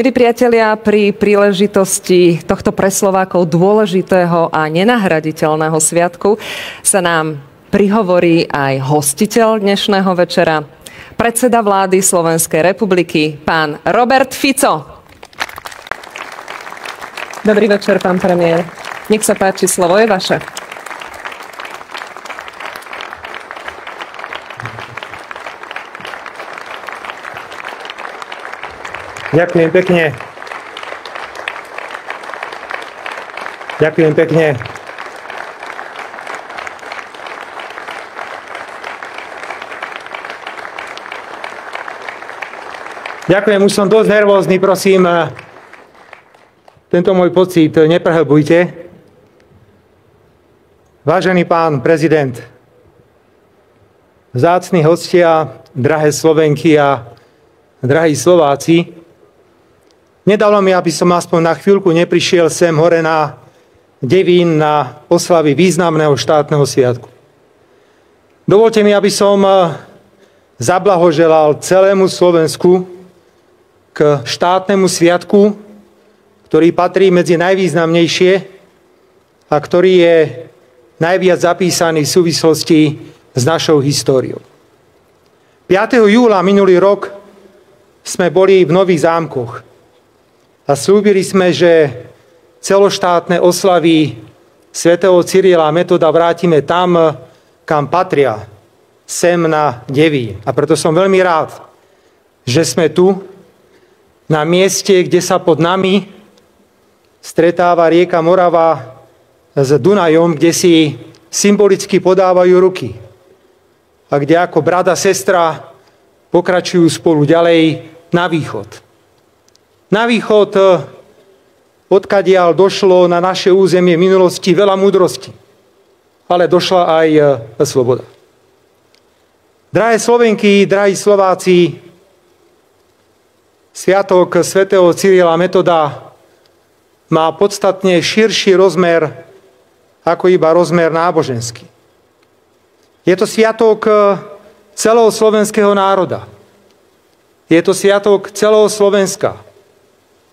Milí priatelia, pri príležitosti tohto pre Slovákov dôležitého a nenahraditeľného sviatku sa nám prihovorí aj hostiteľ dnešného večera, predseda vlády Slovenskej republiky, pán Robert Fico. Dobrý večer, pán premiér. Nech sa páči, slovo je vaše. Ďakujem pekne. Ďakujem pekne. Ďakujem, už som dosť nervózny, prosím. Tento môj pocit neprehlbujte. Vážený pán prezident, vzácni hostia, drahé Slovenky a drahí Slováci, nedalo mi, aby som aspoň na chvíľku neprišiel sem hore na Devín na oslavy významného štátneho sviatku. Dovolte mi, aby som zablahoželal celému Slovensku k štátnemu sviatku, ktorý patrí medzi najvýznamnejšie a ktorý je najviac zapísaný v súvislosti s našou históriou. 5. júla minulý rok sme boli v Nových Zámkoch a slúbili sme, že celoštátne oslavy svätého Cyrila a Metoda vrátime tam, kam patria, sem na Devín. A preto som veľmi rád, že sme tu, na mieste, kde sa pod nami stretáva rieka Morava s Dunajom, kde si symbolicky podávajú ruky a kde ako brat a sestra pokračujú spolu ďalej na východ. Na východ, odkiaľ došlo na naše územie v minulosti veľa múdrosti, ale došla aj sloboda. Drahé Slovenky, drahí Slováci, sviatok svätého Cyrila a Metoda má podstatne širší rozmer ako iba rozmer náboženský. Je to sviatok celého slovenského národa. Je to sviatok celého Slovenska.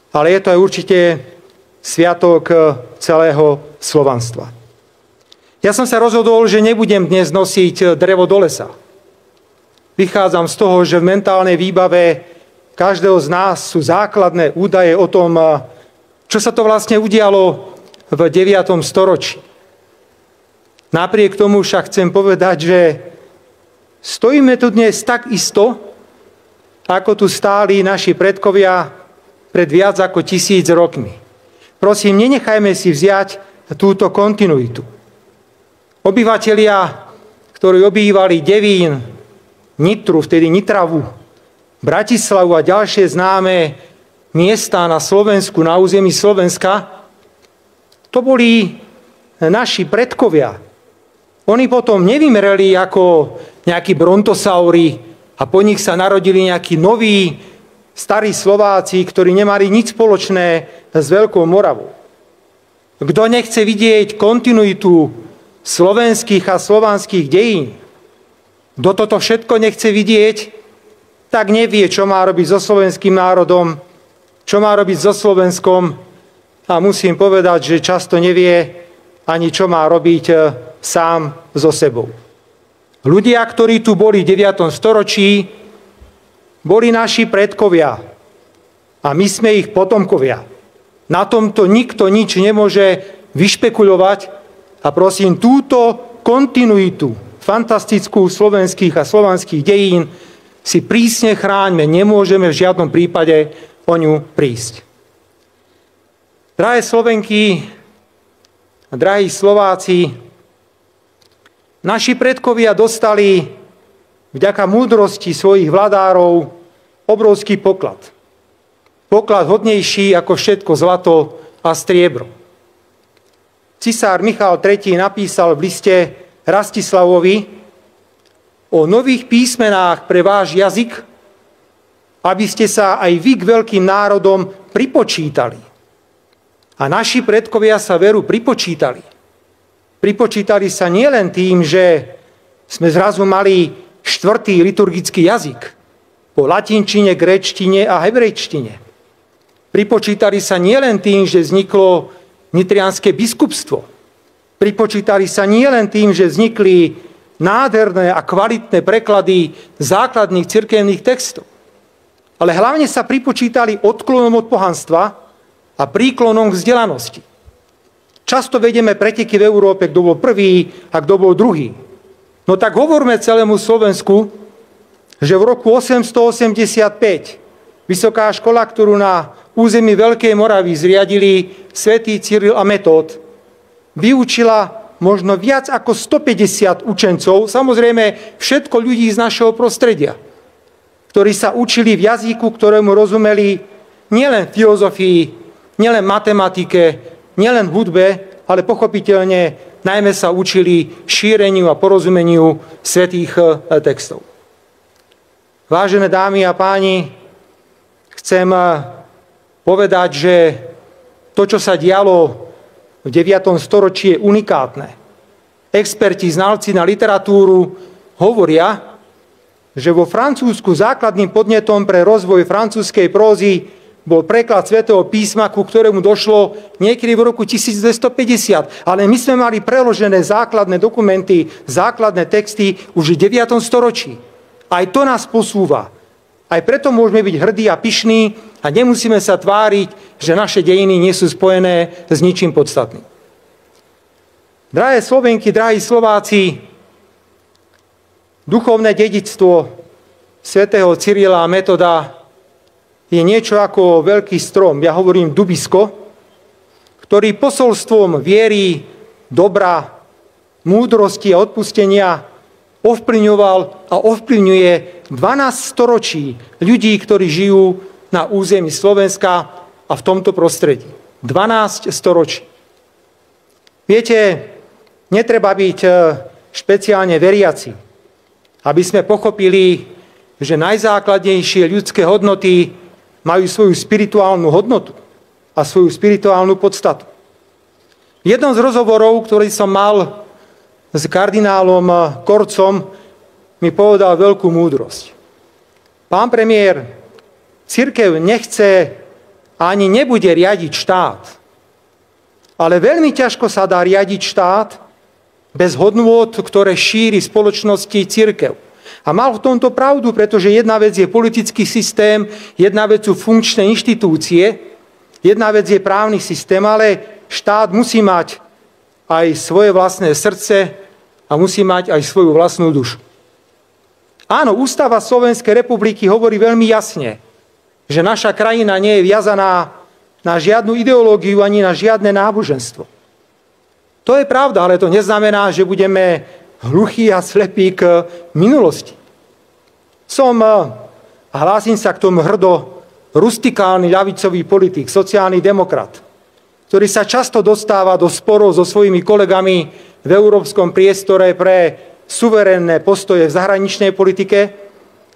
Ale je to aj určite sviatok celého slovanstva. Ja som sa rozhodol, že nebudem dnes nosiť drevo do lesa. Vychádzam z toho, že v mentálnej výbave každého z nás sú základné údaje o tom, čo sa to vlastne udialo v 9. storočí. Napriek tomu však chcem povedať, že stojíme tu dnes tak isto, ako tu stáli naši predkovia pred viac ako 1000 rokmi. Prosím, nenechajme si vziať túto kontinuitu. Obyvatelia, ktorí obývali Devín, Nitru, vtedy Nitravu, Bratislavu a ďalšie známe miesta na Slovensku, na území Slovenska, to boli naši predkovia. Oni potom nevymreli ako nejakí brontosaury a po nich sa narodili nejakí noví starí Slováci, ktorí nemali nič spoločné s Veľkou Moravou. Kto nechce vidieť kontinuitu slovenských a slovanských dejín, kto toto všetko nechce vidieť, tak nevie, čo má robiť so slovenským národom, čo má robiť so Slovenskom a musím povedať, že často nevie ani čo má robiť sám so sebou. Ľudia, ktorí tu boli v 9. storočí, boli naši predkovia a my sme ich potomkovia. Na tomto nikto nič nemôže vyšpekulovať a prosím, túto kontinuitu fantastickú slovenských a slovanských dejín si prísne chráňme, nemôžeme v žiadnom prípade o ňu prísť. Drahé Slovenky a drahí Slováci, naši predkovia dostali vďaka múdrosti svojich vladárov obrovský poklad. Poklad hodnejší ako všetko zlato a striebro. Cisár Michal III. Napísal v liste Rastislavovi o nových písmenách pre váš jazyk, aby ste sa aj vy k veľkým národom pripočítali. A naši predkovia sa veru pripočítali. Pripočítali sa nielen tým, že sme zrazu mali 4. liturgický jazyk po latinčine, gréčtine a hebrejčtine. Pripočítali sa nielen tým, že vzniklo nitrianske biskupstvo. Pripočítali sa nielen tým, že vznikli nádherné a kvalitné preklady základných cirkevných textov. Ale hlavne sa pripočítali odklonom od pohanstva a príklonom k vzdelanosti. Často vedieme preteky v Európe, kto bol prvý a kto bol druhý. No tak hovorme celému Slovensku, že v roku 885 vysoká škola, ktorú na území Veľkej Moravy zriadili svätý Cyril a Metód, vyučila možno viac ako 150 učencov, samozrejme všetko ľudí z našeho prostredia, ktorí sa učili v jazyku, ktorému rozumeli nielen filozofii, nielen matematike, nielen hudbe, ale pochopiteľne najmä sa učili šíreniu a porozumeniu svätých textov. Vážené dámy a páni, chcem povedať, že to, čo sa dialo v 9. storočí, je unikátne. Experti, znalci na literatúru hovoria, že vo Francúzsku základným podnetom pre rozvoj francúzskej prózy bol preklad Svätého písma, ku ktorému došlo niekedy v roku 1250. Ale my sme mali preložené základné dokumenty, základné texty už v 9. storočí. Aj to nás posúva. Aj preto môžeme byť hrdí a pyšní a nemusíme sa tváriť, že naše dejiny nie sú spojené s ničím podstatným. Drahé Slovenky, drahí Slováci, duchovné dedičstvo svätého Cyrila a Metoda je niečo ako veľký strom, ja hovorím dubisko, ktorý posolstvom viery, dobra, múdrosti a odpustenia ovplyvňoval a ovplyvňuje 12 storočí ľudí, ktorí žijú na území Slovenska a v tomto prostredí. 12 storočí. Viete, netreba byť špeciálne veriaci, aby sme pochopili, že najzákladnejšie ľudské hodnoty majú svoju spirituálnu hodnotu a svoju spirituálnu podstatu. V jednom z rozhovorov, ktorý som mal s kardinálom Korcom, mi povedal veľkú múdrosť. Pán premiér, cirkev nechce ani nebude riadiť štát, ale veľmi ťažko sa dá riadiť štát bez hodnôt, ktoré šíri spoločnosti cirkev. A mal v tomto pravdu, pretože jedna vec je politický systém, jedna vec sú funkčné inštitúcie, jedna vec je právny systém, ale štát musí mať aj svoje vlastné srdce a musí mať aj svoju vlastnú dušu. Áno, Ústava Slovenskej republiky hovorí veľmi jasne, že naša krajina nie je viazaná na žiadnu ideológiu ani na žiadne náboženstvo. To je pravda, ale to neznamená, že budeme hluchí a slepí k minulosti. Hlásim sa k tomu hrdo, rustikálny ľavicový politik, sociálny demokrat, ktorý sa často dostáva do sporov so svojimi kolegami v európskom priestore pre suverénne postoje v zahraničnej politike,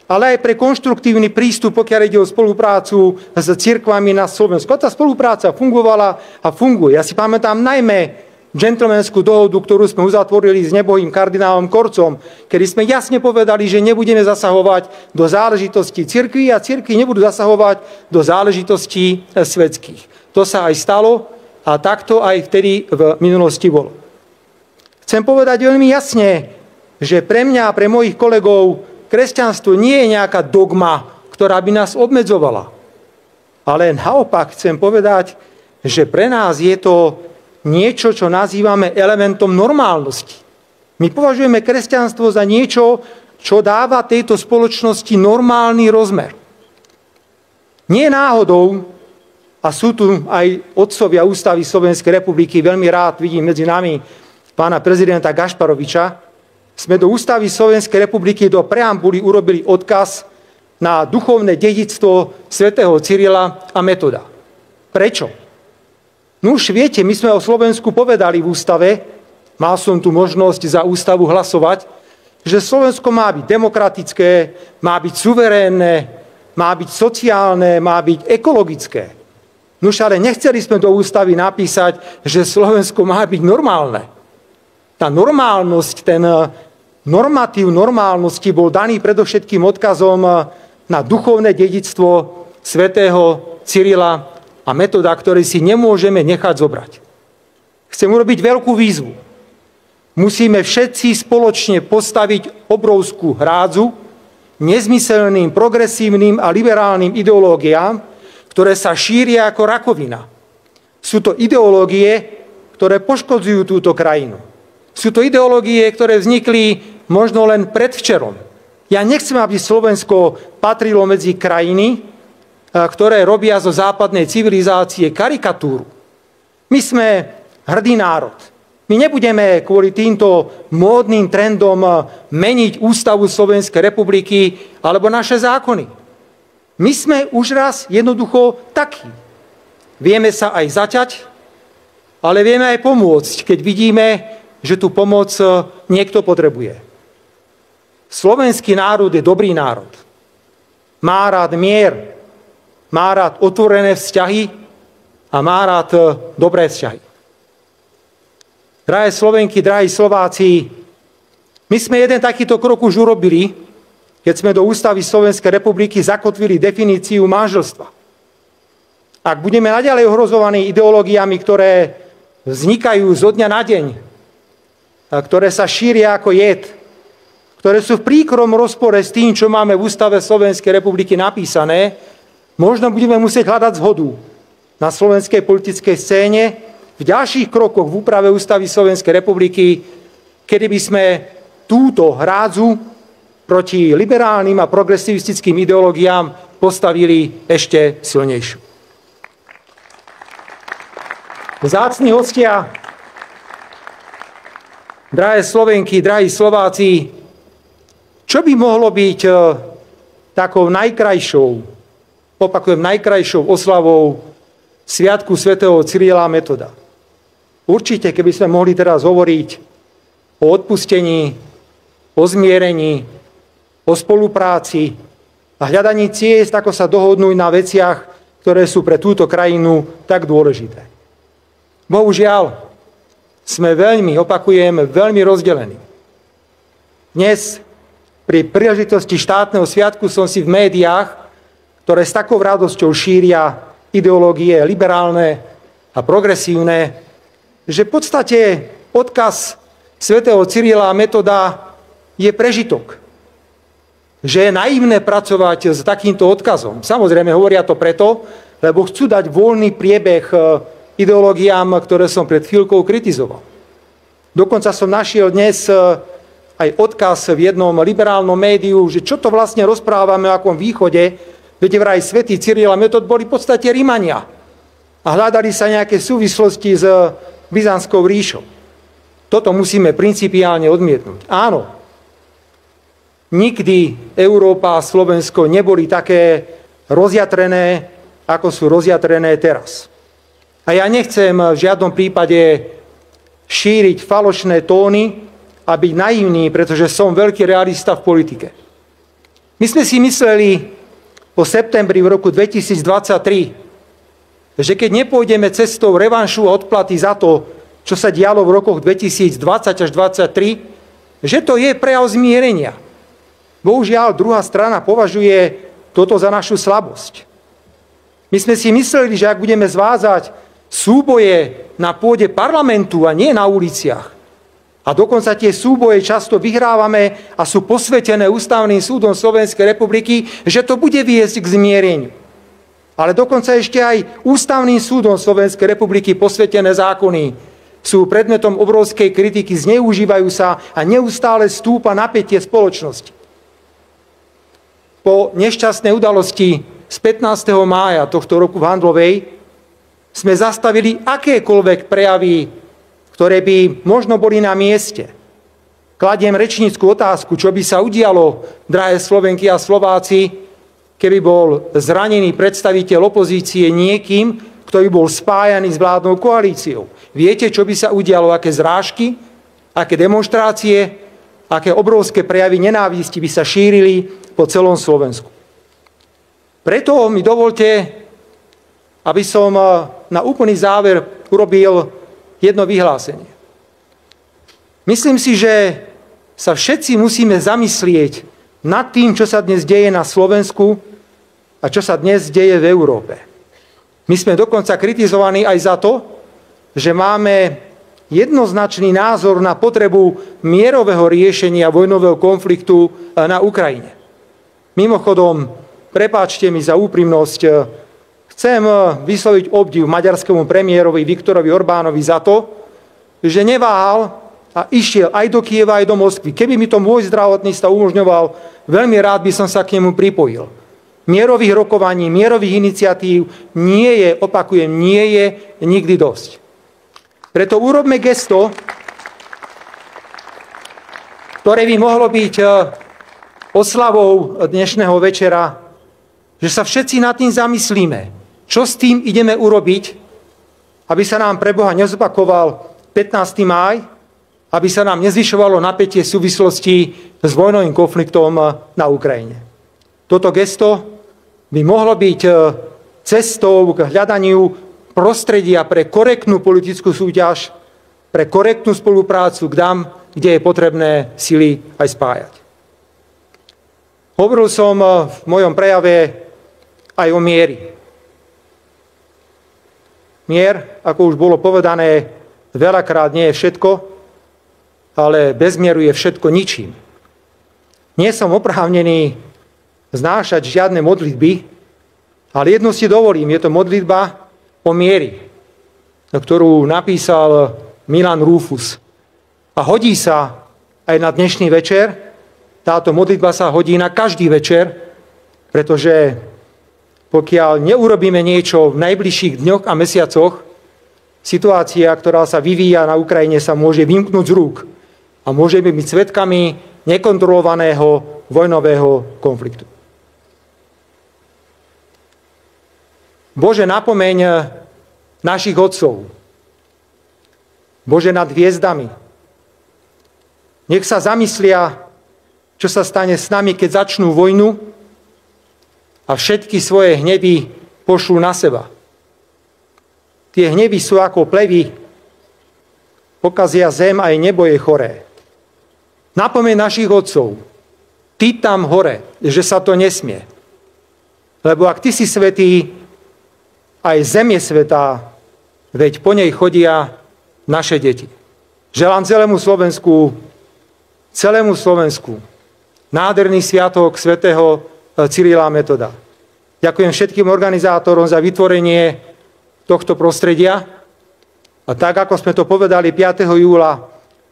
ale aj pre konštruktívny prístup, pokiaľ ide o spoluprácu s cirkvami na Slovensku. A tá spolupráca fungovala a funguje. Ja si pamätám najmä džentlmenskú dohodu, ktorú sme uzatvorili s nebohým kardinálom Korcom, kedy sme jasne povedali, že nebudeme zasahovať do záležitostí cirkví a cirkvi nebudú zasahovať do záležitostí svetských. To sa aj stalo a takto aj vtedy v minulosti bolo. Chcem povedať veľmi jasne, že pre mňa a pre mojich kolegov kresťanstvo nie je nejaká dogma, ktorá by nás obmedzovala. Ale naopak chcem povedať, že pre nás je to niečo, čo nazývame elementom normálnosti. My považujeme kresťanstvo za niečo, čo dáva tejto spoločnosti normálny rozmer. Nie náhodou, a sú tu aj otcovia Ústavy Slovenskej republiky, veľmi rád vidím medzi nami pána prezidenta Gašparoviča, sme do Ústavy Slovenskej republiky do preambuly urobili odkaz na duchovné dedičstvo svätého Cyrila a Metoda. Prečo? No už viete, my sme o Slovensku povedali v ústave, mal som tu možnosť za ústavu hlasovať, že Slovensko má byť demokratické, má byť suverénne, má byť sociálne, má byť ekologické. Nuž ale nechceli sme do ústavy napísať, že Slovensko má byť normálne. Tá normálnosť, ten normatív normálnosti bol daný predovšetkým odkazom na duchovné dedičstvo svätého Cyrila a metóda, ktoré si nemôžeme nechať zobrať. Chcem urobiť veľkú výzvu. Musíme všetci spoločne postaviť obrovskú hrádzu nezmyselným, progresívnym a liberálnym ideológiám, ktoré sa šíria ako rakovina. Sú to ideológie, ktoré poškodzujú túto krajinu. Sú to ideológie, ktoré vznikli možno len predvčerom. Ja nechcem, aby Slovensko patrilo medzi krajiny, ktoré robia zo západnej civilizácie karikatúru. My sme hrdý národ. My nebudeme kvôli týmto módnym trendom meniť ústavu Slovenskej republiky alebo naše zákony. My sme už raz jednoducho takí. Vieme sa aj zaťať, ale vieme aj pomôcť, keď vidíme, že tú pomoc niekto potrebuje. Slovenský národ je dobrý národ. Má rád mier, má rád otvorené vzťahy a má rád dobré vzťahy. Drahé Slovenky, drahí Slováci, my sme jeden takýto krok už urobili, keď sme do ústavy Slovenskej republiky zakotvili definíciu manželstva. Ak budeme naďalej ohrozovaní ideológiami, ktoré vznikajú zo dňa na deň, ktoré sa šíria ako jed, ktoré sú v príkrom rozpore s tým, čo máme v ústave Slovenskej republiky napísané, možno budeme musieť hľadať zhodu na slovenskej politickej scéne v ďalších krokoch v úprave ústavy Slovenskej republiky, kedy by sme túto hrádzu proti liberálnym a progresivistickým ideológiám postavili ešte silnejšiu. Vzácni hostia, drahé Slovenky, drahí Slováci, čo by mohlo byť takou najkrajšou, opakujem, najkrajšou oslavou Sviatku svätého Cyrila a Metoda? Určite, keby sme mohli teraz hovoriť o odpustení, o zmierení, o spolupráci a hľadaní ciest, ako sa dohodnúť na veciach, ktoré sú pre túto krajinu tak dôležité. Bohužiaľ, sme veľmi, opakujem, veľmi rozdelení. Dnes pri príležitosti štátneho sviatku som si v médiách, ktoré s takou radosťou šíria ideológie liberálne a progresívne, že v podstate odkaz svätého Cyrila a Metoda je prežitok. Že je naivné pracovať s takýmto odkazom. Samozrejme, hovoria to preto, lebo chcú dať voľný priebeh ideológiám, ktoré som pred chvíľkou kritizoval. Dokonca som našiel dnes aj odkaz v jednom liberálnom médiu, že čo to vlastne rozprávame o akom východe, veď vraj svätý Cyril a Metod boli v podstate Rimania a hľadali sa nejaké súvislosti s Byzantskou ríšou. Toto musíme principiálne odmietnúť. Áno, nikdy Európa a Slovensko neboli také rozjatrené, ako sú rozjatrené teraz. A ja nechcem v žiadnom prípade šíriť falošné tóny a byť naivný, pretože som veľký realista v politike. My sme si mysleli po septembri v roku 2023, že keď nepôjdeme cestou revanšu a odplaty za to, čo sa dialo v rokoch 2020 až 2023, že to je prejav zmierenia. Bohužiaľ, druhá strana považuje toto za našu slabosť. My sme si mysleli, že ak budeme zvázať súboje na pôde parlamentu a nie na uliciach, a dokonca tie súboje často vyhrávame a sú posvetené Ústavným súdom Slovenskej republiky, že to bude viesť k zmiereniu. Ale dokonca ešte aj Ústavným súdom Slovenskej republiky posvetené zákony sú predmetom obrovskej kritiky, zneužívajú sa a neustále stúpa napätie spoločnosti. Po nešťastnej udalosti z 15. mája tohto roku v Handlovej sme zastavili akékoľvek prejavy, ktoré by možno boli na mieste. Kladiem rečnícku otázku, čo by sa udialo, drahé Slovenky a Slováci, keby bol zranený predstaviteľ opozície niekým, kto by bol spájaný s vládnou koalíciou. Viete, čo by sa udialo, aké zrážky, aké demonštrácie, aké obrovské prejavy nenávisti by sa šírili po celom Slovensku. Preto mi dovolte, aby som na úplný záver urobil jedno vyhlásenie. Myslím si, že sa všetci musíme zamyslieť nad tým, čo sa dnes deje na Slovensku a čo sa dnes deje v Európe. My sme dokonca kritizovaní aj za to, že máme jednoznačný názor na potrebu mierového riešenia vojnového konfliktu na Ukrajine. Mimochodom, prepáčte mi za úprimnosť, chcem vysloviť obdiv maďarskému premiérovi Viktorovi Orbánovi za to, že neváhal a išiel aj do Kieva, aj do Moskvy. Keby mi to môj zdravotný stav umožňoval, veľmi rád by som sa k nemu pripojil. Mierových rokovaní, mierových iniciatív nie je, opakujem, nie je nikdy dosť. Preto urobme gesto, ktoré by mohlo byť oslavou dnešného večera, že sa všetci nad tým zamyslíme, čo s tým ideme urobiť, aby sa nám pre Boha nezopakoval 15. máj, aby sa nám nezvyšovalo napätie v súvislosti s vojnovým konfliktom na Ukrajine. Toto gesto by mohlo byť cestou k hľadaniu prostredia pre korektnú politickú súťaž, pre korektnú spoluprácu tam, kde je potrebné sily aj spájať. Hovoril som v mojom prejave aj o miery. Mier, ako už bolo povedané, veľakrát nie je všetko, ale bez mieru je všetko ničím. Nie som oprávnený znášať žiadne modlitby, ale jednu si dovolím, je to modlitba o miery, ktorú napísal Milan Rufus. A hodí sa aj na dnešný večer. Táto modlitba sa hodí na každý večer, pretože pokiaľ neurobíme niečo v najbližších dňoch a mesiacoch, situácia, ktorá sa vyvíja na Ukrajine, sa môže vymknúť z rúk a môžeme byť svedkami nekontrolovaného vojnového konfliktu. Bože, napomeň našich otcov. Bože, nad hviezdami. Nech sa zamyslia, čo sa stane s nami, keď začnú vojnu a všetky svoje hnevy pošlú na seba. Tie hnevy sú ako plevy, pokazia zem, aj nebo je choré. Napomeň našich otcov. Ty tam hore, že sa to nesmie. Lebo ak ty si svätý, aj zem je svätá, veď po nej chodia naše deti. Želám celému Slovensku nádherný sviatok svätého Cyrila a Metoda. Ďakujem všetkým organizátorom za vytvorenie tohto prostredia. A tak, ako sme to povedali 5. júla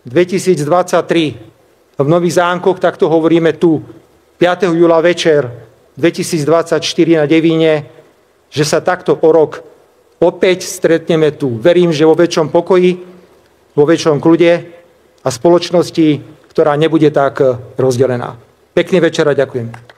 2023 v Nových Zámkoch, tak to hovoríme tu 5. júla večer 2024 na Devíne, že sa takto o rok opäť stretneme tu. Verím, že vo väčšom pokoji, vo väčšom kľude a spoločnosti, ktorá nebude tak rozdelená. Pekný večer a ďakujem.